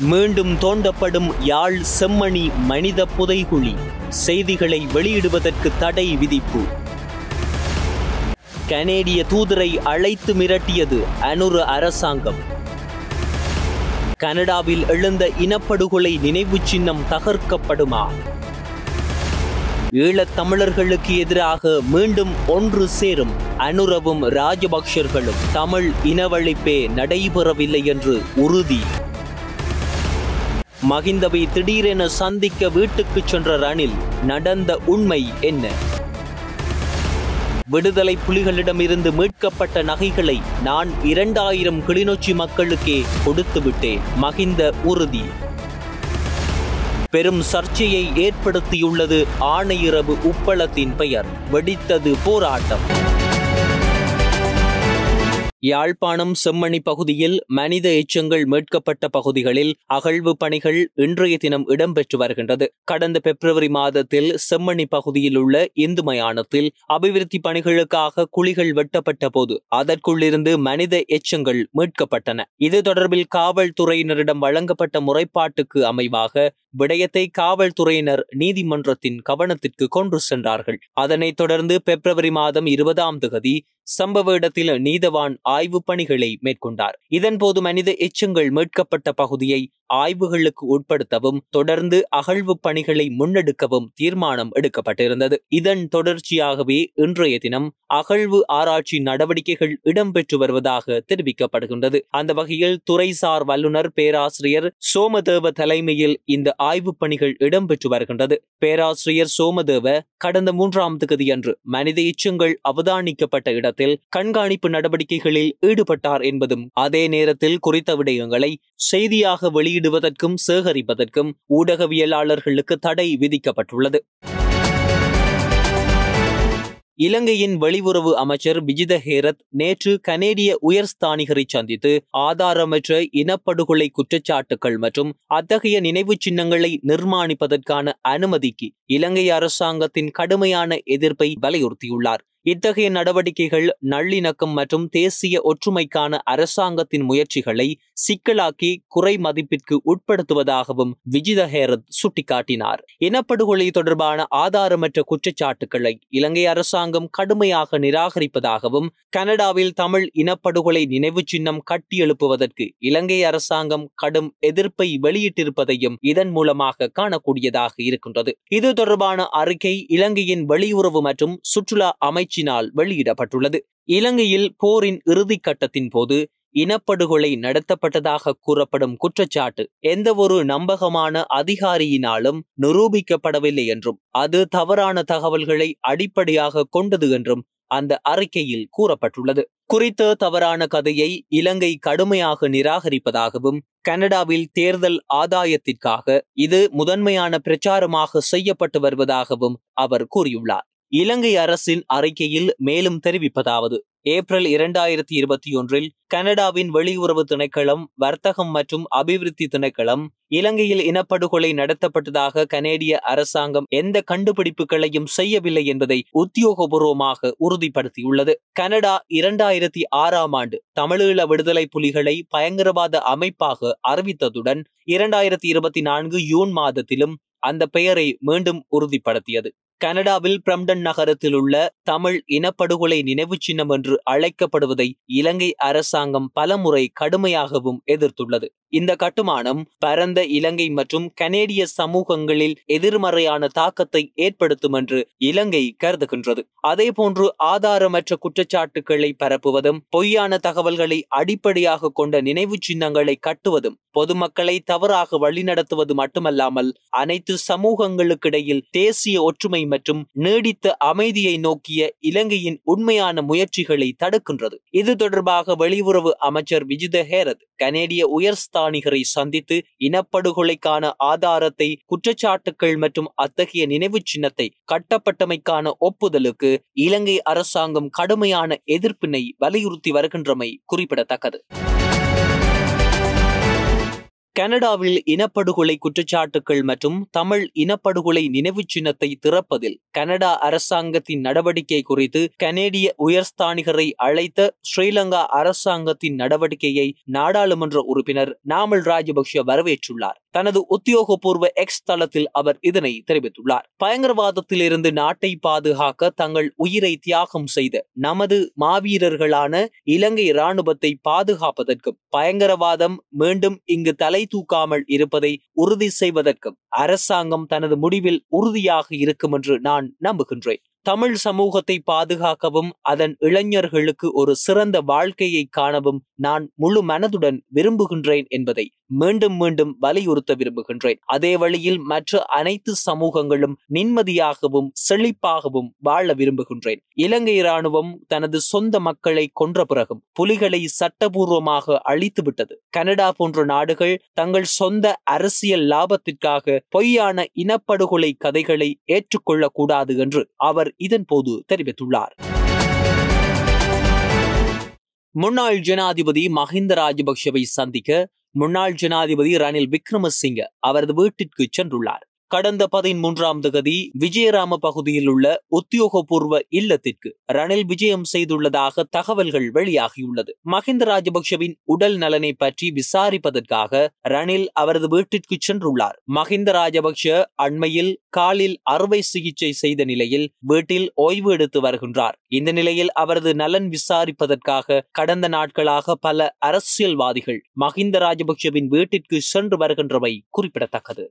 மீண்டும் தோண்டப்படும் யாழ் செம்மணி மனித புதைகுழி. செய்திகளை வெளியிடுவதற்கு தடை விதிப்பு. கனேடிய தூதரை அழைத்து மிரட்டியது அனுர அரசாங்கம். கனடாவில் எழுந்த இனப்படுகொலை நினைவு சின்னம் தகர்க்கப்படுமா? ஈழத் தமிழர்களுக்கு எதிராக மீண்டும் ஒன்று சேரும் அனுரவும் ராஜபக்ஷர்களும். தமிழ் இனவழிப்பே நடைபெறவில்லை என்று உறுதி. மகிந்தவை திடீரென சந்திக்க வீட்டுக்கு சென்ற ரணில். நடந்த உண்மை என்ன? விடுதலை புலிகளிடமிருந்து மீட்கப்பட்ட நகைகளை நான் 2000 கிளிநொச்சி மக்களுக்கே கொடுத்து விட்டேன். மகிந்த உறுதி. பெரும் சர்ச்சையை ஏற்படுத்தியுள்ளது ஆணையிறவு உப்பளத்தின் பெயர். வெடித்தது போராட்டம். யாழ்ப்பாணம் செம்மணி பகுதியில் மனித எச்சங்கள் மீட்கப்பட்ட பகுதிகளில் அகழ்வு பணிகள் இன்றைய தினம் இடம்பெற்று வருகின்றது. கடந்த பிப்ரவரி மாதத்தில் செம்மணி பகுதியில் உள்ள இந்து மயானத்தில் அபிவிருத்தி பணிகளுக்காக குழிகள் வெட்டப்பட்ட போது அதற்குள்ளிருந்து மனித எச்சங்கள் மீட்கப்பட்டன. இது தொடர்பில் காவல்துறையினரிடம் வழங்கப்பட்ட முறைப்பாட்டுக்கு அமைவாக விடயத்தை காவல்துறையினர் நீதிமன்றத்தின் கவனத்திற்கு கொண்டு சென்றார்கள். அதனைத் தொடர்ந்து பிப்ரவரி மாதம் 20ஆம் தேதி சம்பவ இடத்தில் நீதவான் ஆய்வு பணிகளை மேற்கொண்டார். இதன்போது மனித எச்சங்கள் மீட்கப்பட்ட பகுதியை ஆய்வுகளுக்கு உட்படுத்தவும் தொடர்ந்து அகழ்வு பணிகளை முன்னெடுக்கவும் தீர்மானம் எடுக்கப்பட்டிருந்தது. இதன் தொடர்ச்சியாகவே இன்றைய தினம் அகழ்வு ஆராய்ச்சி நடவடிக்கைகள் இடம்பெற்று வருவதாக தெரிவிக்கப்படுகின்றது. அந்த வகையில் துறைசார் வல்லுநர் பேராசிரியர் சோமதேவ தலைமையில் இந்த ஆய்வு பணிகள் இடம்பெற்று வருகின்றது. பேராசிரியர் சோமதேவ கடந்த 3ஆம் தேதியன்று மனித எச்சங்கள் அவதானிக்கப்பட்ட இடத்தில் கண்காணிப்பு நடவடிக்கைகளில் ஈடுபட்டார் என்பதும், அதே நேரத்தில் குறித்த விடயங்களை செய்தியாக வெளியிடுவதற்கும் சேகரிப்பதற்கும் ஊடகவியலாளர்களுக்கு தடை விதிக்கப்பட்டுள்ளது. இலங்கையின் வெளியுறவு அமைச்சர் விஜித ஹேரத் நேற்று கனேடிய உயர்ஸ்தானிகரை சந்தித்து ஆதாரமற்ற இனப்படுகொலை குற்றச்சாட்டுகள் மற்றும் அத்தகைய நினைவு சின்னங்களை நிர்மாணிப்பதற்கான அனுமதிக்கு இலங்கை அரசாங்கத்தின் கடுமையான எதிர்ப்பை வலியுறுத்தியுள்ளார். இத்தகைய நடவடிக்கைகள் நல்லிணக்கம் மற்றும் தேசிய ஒற்றுமைக்கான அரசாங்கத்தின் முயற்சிகளை சிக்கலாக்கி குறை மதிப்பிற்கு உட்படுத்துவதாகவும் விஜித ஹேரத் சுட்டிக்காட்டினார். இனப்படுகொலை தொடர்பான ஆதாரமற்ற குற்றச்சாட்டுக்களை இலங்கை அரசாங்கம் கடுமையாக நிராகரிப்பதாகவும் கனடாவில் தமிழ் இனப்படுகொலை நினைவு சின்னம் கட்டியெழுப்புவதற்கு இலங்கை அரசாங்கம் கடும் எதிர்ப்பை வெளியிட்டிருப்பதையும் இதன் மூலமாக காணக்கூடியதாக இருக்கின்றது. இது தொடர்பான அறிக்கை இலங்கையின் வெளியுறவு மற்றும் சுற்றுலா அமைச்சர் வெளியிடப்பட்டுள்ளது. இலங்கையில் போரின் இறுதி கட்டத்தின் போது இனப்படுகொலை நடத்தப்பட்டதாக கூறப்படும் குற்றச்சாட்டு எந்தவொரு நம்பகமான அதிகாரியினாலும் நிரூபிக்கப்படவில்லை என்றும் அது தவறான தகவல்களை அடிப்படையாக கொண்டது என்றும் அந்த அறிக்கையில் கூறப்பட்டுள்ளது. குறித்த தவறான கதையை இலங்கை கடுமையாக நிராகரிப்பதாகவும் கனடாவில் தேர்தல் ஆதாயத்திற்காக இது முதன்மையான பிரச்சாரமாக செய்யப்பட்டு வருவதாகவும் அவர் கூறியுள்ளார். இலங்கை அரசின் அறிக்கையில் மேலும் தெரிவிப்பதாவது: ஏப்ரல் 2021 கனடாவின் வெளியுறவு திணைக்களம், வர்த்தகம் மற்றும் அபிவிருத்தி திணைக்களம் இலங்கையில் இனப்படுகொலை நடத்தப்பட்டதாக கனேடிய அரசாங்கம் எந்த கண்டுபிடிப்புகளையும் செய்யவில்லை என்பதை உத்தியோகபூர்வமாக உறுதிப்படுத்தியுள்ளது. கனடா 2006ஆம் ஆண்டு தமிழீழ விடுதலை புலிகளை பயங்கரவாத அமைப்பாக அறிவித்ததுடன் 2024 ஜூன் மாதத்திலும் அந்த பெயரை மீண்டும் உறுதிப்படுத்தியது. கனடாவில் பிரம்டன் நகரத்தில் உள்ள தமிழ் இனப்படுகொலை நினைவு சின்னம் என்று அழைக்கப்படுவதை இலங்கை அரசாங்கம் பலமுறை கடுமையாகவும் எதிர்த்துள்ளது. இந்த கட்டுமானம் பரந்த இலங்கை மற்றும் கனேடிய சமூகங்களில் எதிர்மறையான தாக்கத்தை ஏற்படுத்தும் என்று இலங்கை கருதுகின்றது. அதேபோன்று ஆதாரமற்ற குற்றச்சாட்டுக்களை பரப்புவதும் பொய்யான தகவல்களை அடிப்படையாக கொண்ட நினைவு சின்னங்களை கட்டுவதும் பொதுமக்களை தவறாக வழிநடத்துவது மட்டுமல்லாமல் அனைத்து சமூகங்களுக்கிடையில் தேசிய ஒற்றுமை மற்றும் நீடித்த அமைதியை நோக்கிய இலங்கையின் உண்மையான முயற்சிகளை தடுக்கின்றது. இது தொடர்பாக வெளியுறவு அமைச்சர் விஜித ஹேரத் கனேடிய உயர்ஸ்தானிகரை சந்தித்து இனப்படுகொலைக்கான ஆதாரத்தை, குற்றச்சாட்டுகள் மற்றும் அத்தகைய நினைவு சின்னத்தை கட்டப்பட்டமைக்கான ஒப்புதலுக்கு இலங்கை அரசாங்கம் கடுமையான எதிர்ப்பினை வலியுறுத்தி வருகின்றமை குறிப்பிடத்தக்கது. கனடாவில் இனப்படுகொலை குற்றச்சாட்டுகள் மற்றும் தமிழ் இனப்படுகொலை நினைவு சின்னத்தை திறப்பதில் கனடா அரசாங்கத்தின் நடவடிக்கை குறித்து கனேடிய உயர்ஸ்தானிகரை அழைத்த ஸ்ரீலங்கா அரசாங்கத்தின் நடவடிக்கையை நாடாளுமன்ற உறுப்பினர் நாமல் ராஜபக்ஷ வரவேற்றுள்ளார். தனது உத்தியோகபூர்வ எக்ஸ் தளத்தில் அவர் இதனை தெரிவித்துள்ளார். பயங்கரவாதத்தில் இருந்து நாட்டை பாதுகாக்க தங்கள் உயிரை தியாகம் செய்த நமது மாவீரர்களான இலங்கை இராணுவத்தை பாதுகாப்பதற்கும் பயங்கரவாதம் மீண்டும் இங்கு தலை தூக்காமல் இருப்பதை உறுதி செய்வதற்கும் அரசாங்கம் தனது முடிவில் உறுதியாக இருக்கும் என்று நான் நம்புகின்றேன். தமிழ் சமூகத்தை பாதுகாக்கவும் அதன் இளைஞர்களுக்கு ஒரு சிறந்த வாழ்க்கையை காணவும் நான் முழு மனதுடன் விரும்புகின்றேன் என்பதை மீண்டும் மீண்டும் வலியுறுத்த விரும்புகின்றேன். அதே வழியில் மற்ற அனைத்து சமூகங்களும் நிம்மதியாகவும் செழிப்பாகவும் வாழ விரும்புகின்றேன். இலங்கை இராணுவம் தனது சொந்த மக்களை கொன்ற பிறகும் புலிகளை சட்டபூர்வமாக அழித்துவிட்டது. கனடா போன்ற நாடுகள் தங்கள் சொந்த அரசியல் லாபத்திற்காக பொய்யான இனப்படுகொலை கதைகளை ஏற்றுக்கொள்ளக்கூடாது என்று அவர் இதன் போது தெரிவித்துள்ளார். முன்னாள் ஜனாதிபதி மஹிந்த ராஜபக்ஷவை சந்திக்க முன்னாள் ஜனாதிபதி ரணில் விக்ரமசிங்க அவரது வீட்டிற்கு சென்றுள்ளார். கடந்த 13ஆம் தேதி விஜயராம பகுதியில் உள்ள உத்தியோகபூர்வ இல்லத்திற்கு ரணில் விஜயம் செய்துள்ளதாக தகவல்கள் வெளியாகியுள்ளது. மஹிந்த ராஜபக்ஷவின் உடல் நலனை பற்றி விசாரிப்பதற்காக ரணில் அவரது வீட்டிற்கு சென்றுள்ளார். மஹிந்த ராஜபக்ஷ அண்மையில் காலில் அறுவை சிகிச்சை செய்த நிலையில் வீட்டில் ஓய்வு எடுத்து வருகின்றார். இந்த நிலையில் அவரது நலன் விசாரிப்பதற்காக கடந்த நாட்களாக பல அரசியல்வாதிகள் மஹிந்த ராஜபக்ஷவின் வீட்டிற்கு சென்று வருகின்றமை குறிப்பிடத்தக்கது.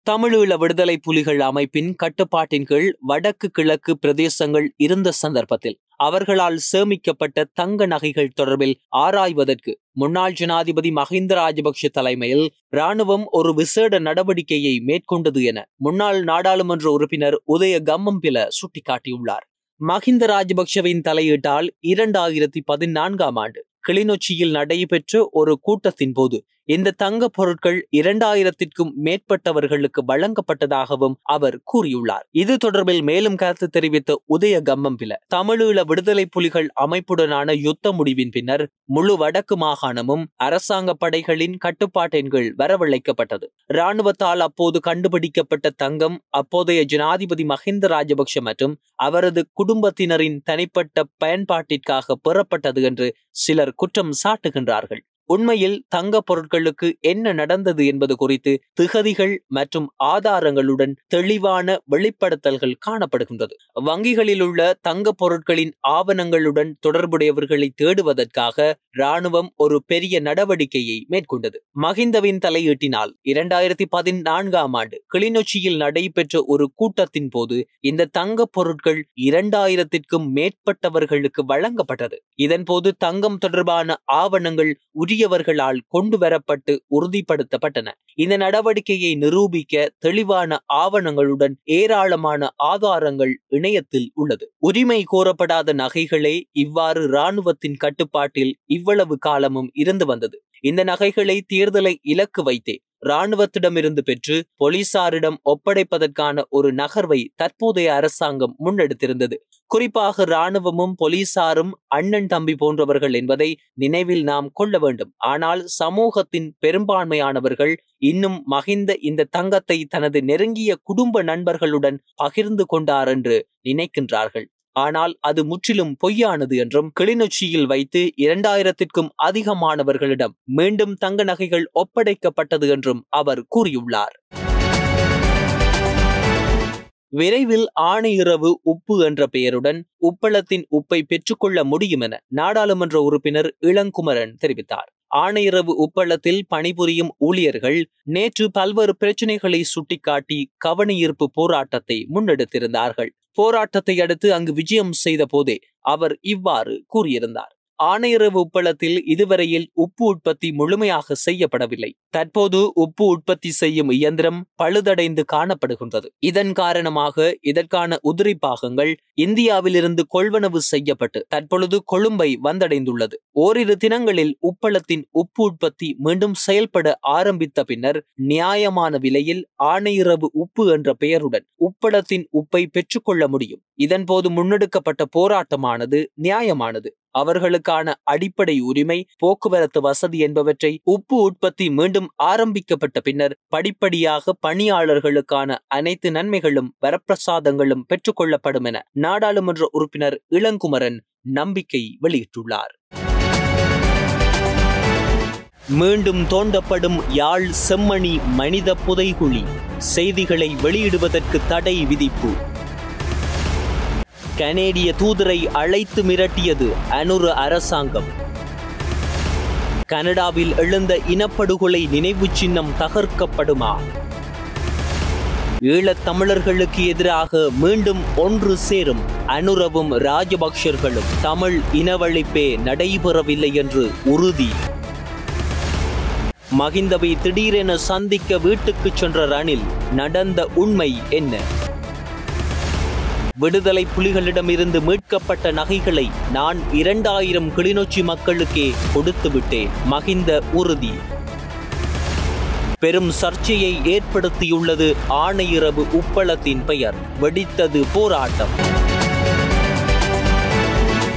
தமிழீழ விடுதலை புலிகள் அமைப்பின் கட்டுப்பாட்டின் கீழ் வடக்கு கிழக்கு பிரதேசங்கள் இருந்த சந்தர்ப்பத்தில் அவர்களால் சேமிக்கப்பட்ட தங்க நகைகள் தொடர்பில் ஆராய்வதற்கு முன்னாள் ஜனாதிபதி மஹிந்த ராஜபக்ஷ தலைமையில் இராணுவம் ஒரு விசேட நடவடிக்கையை மேற்கொண்டது என முன்னாள் நாடாளுமன்ற உறுப்பினர் உதய கம்மம்பில சுட்டிக்காட்டியுள்ளார். மஹிந்த ராஜபக்ஷவின் தலையீட்டால் 2014ஆம் ஆண்டு கிளிநொச்சியில் நடைபெற்ற ஒரு கூட்டத்தின் போது இந்த தங்க பொருட்கள் 2000க்கும் மேற்பட்டவர்களுக்கு வழங்கப்பட்டதாகவும் அவர் கூறியுள்ளார். இது தொடர்பில் மேலும் கருத்து தெரிவித்த உதய கம்மம்பில தமிழீழ விடுதலை புலிகள் அமைப்புடனான யுத்த முடிவின் பின்னர் முழு வடக்கு மாகாணமும் அரசாங்க படைகளின் கட்டுப்பாட்டின் கீழ் வரவழைக்கப்பட்டது. இராணுவத்தால் அப்போது கண்டுபிடிக்கப்பட்ட தங்கம் அப்போதைய ஜனாதிபதி மஹிந்த ராஜபக்ஷ மற்றும் அவரது குடும்பத்தினரின் தனிப்பட்ட பயன்பாட்டிற்காக பெறப்பட்டது என்று சிலர் குற்றம் சாட்டுகின்றார்கள். உண்மையில் தங்க பொருட்களுக்கு என்ன நடந்தது என்பது குறித்து திகதிகள் மற்றும் ஆதாரங்களுடன் தெளிவான வெளிப்படுத்தல்கள் காணப்படுகின்றது. வங்கிகளில் உள்ள தங்க பொருட்களின் ஆவணங்களுடன் தொடர்புடையவர்களை தேடுவதற்காக இராணுவம் ஒரு பெரிய நடவடிக்கையை மேற்கொண்டது. மஹிந்தவின் தலையீட்டினால் 2014ஆம் ஆண்டு கிளிநொச்சியில் நடைபெற்ற ஒரு கூட்டத்தின் போது இந்த தங்க பொருட்கள் 2000க்கும் மேற்பட்டவர்களுக்கு வழங்கப்பட்டது. இதன்போது தங்கம் தொடர்பான ஆவணங்கள் உரியவர்களால் கொண்டு வரப்பட்டு உறுதிப்படுத்தப்பட்டன. இந்த நடவடிக்கையை நிரூபிக்க தெளிவான ஆவணங்களுடன் ஏராளமான ஆதாரங்கள் இணையத்தில் உள்ளது. உரிமை கோரப்படாத நகைகளே இவ்வாறு இராணுவத்தின் கட்டுப்பாட்டில் இவ்வளவு காலமும் இருந்து வந்தது. இந்த நகைகளை தேர்தலை இலக்கு வைத்தே இராணுவத்திடமிருந்து பெற்று போலீசாரிடம் ஒப்படைப்பதற்கான ஒரு நகர்வை தற்போதைய அரசாங்கம் முன்னெடுத்திருந்தது. குறிப்பாக இராணுவமும் போலீசாரும் அண்ணன் தம்பி போன்றவர்கள் என்பதை நினைவில் நாம் கொள்ள வேண்டும். ஆனால் சமூகத்தின் பெரும்பான்மையானவர்கள் இன்னும் மஹிந்த இந்த தங்கத்தை தனது நெருங்கிய குடும்ப நண்பர்களுடன் பகிர்ந்து கொண்டார் என்று நினைக்கின்றார்கள். ஆனால் அது முற்றிலும் பொய்யானது என்றும் கிளிநொச்சியில் வைத்து 2000க்கும் அதிகமானவர்களிடம் மீண்டும் தங்க நகைகள் ஒப்படைக்கப்பட்டது என்றும் அவர் கூறியுள்ளார். விரைவில் ஆணையிறவு உப்பு என்ற பெயருடன் உப்பளத்தின் உப்பை பெற்றுக்கொள்ள முடியும் என நாடாளுமன்ற உறுப்பினர் இளங்குமரன் தெரிவித்தார். ஆணையிறவு உப்பளத்தில் பணிபுரியும் ஊழியர்கள் நேற்று பல்வேறு பிரச்சனைகளை சுட்டிக்காட்டி கவனஈர்ப்பு போராட்டத்தை முன்னெடுத்திருந்தார்கள். போராட்டத்தை அடுத்து அங்கு விஜயம் செய்த போதே அவர் இவ்வாறு கூறியிருந்தார். ஆணையிறவு உப்பளத்தில் இதுவரையில் உப்பு உற்பத்தி முழுமையாக செய்யப்படவில்லை. தற்போது உப்பு உற்பத்தி செய்யும் இயந்திரம் பழுதடைந்து காணப்படுகின்றது. இதன் காரணமாக இதற்கான உதிரி பாகங்கள் இந்தியாவிலிருந்து கொள்வனவு செய்யப்பட்டு தற்பொழுது கொழும்பை வந்தடைந்துள்ளது. ஓரிரு தினங்களில் உப்பளத்தின் உப்பு உற்பத்தி மீண்டும் செயல்பட ஆரம்பித்த பின்னர் நியாயமான விலையில் ஆணையிறவு உப்பு என்ற பெயருடன் உப்பளத்தின் உப்பை பெற்றுக்கொள்ள முடியும். இதன்போது முன்னெடுக்கப்பட்ட போராட்டமானது நியாயமானது. அவர்களுக்கான அடிப்படை உரிமை, போக்குவரத்து வசதி என்பவற்றை உப்பு உற்பத்தி மீண்டும் ஆரம்பிக்கப்பட்ட பின்னர் படிப்படியாக பணியாளர்களுக்கான அனைத்து நன்மைகளும் வரப்பிரசாதங்களும் பெற்றுக் கொள்ளப்படும் என நாடாளுமன்ற உறுப்பினர் இளங்குமரன் நம்பிக்கை வெளியிட்டுள்ளார். மீண்டும் தோண்டப்படும் யாழ் செம்மணி மனித புதைகுழி, செய்திகளை வெளியிடுவதற்கு தடை விதிப்பு. கனேடிய தூதரை அழைத்து மிரட்டியது அனுர அரசாங்கம். கனடாவில் எழுந்த இனப்படுகொலை நினைவு சின்னம் தகர்க்கப்படுமா? ஈழத் தமிழர்களுக்கு எதிராக மீண்டும் ஒன்று சேரும் அனுரவும் ராஜபக்ஷர்களும். தமிழ் இனவழிப்பே நடைபெறவில்லை என்று உறுதி. மகிந்தவை திடீரென சந்திக்க வீட்டுக்கு சென்ற ரணில். நடந்த உண்மை என்ன? விடுதலை புலிகளிடமிருந்து மீட்கப்பட்ட நகைகளை நான் 2000 கிளிநொச்சி மக்களுக்கே கொடுத்து விட்டேன். மகிந்த உறுதி. பெரும் சர்ச்சையை ஏற்படுத்தியுள்ளது ஆணையிறவு உப்பளத்தின் பெயர். வெடித்தது போராட்டம்.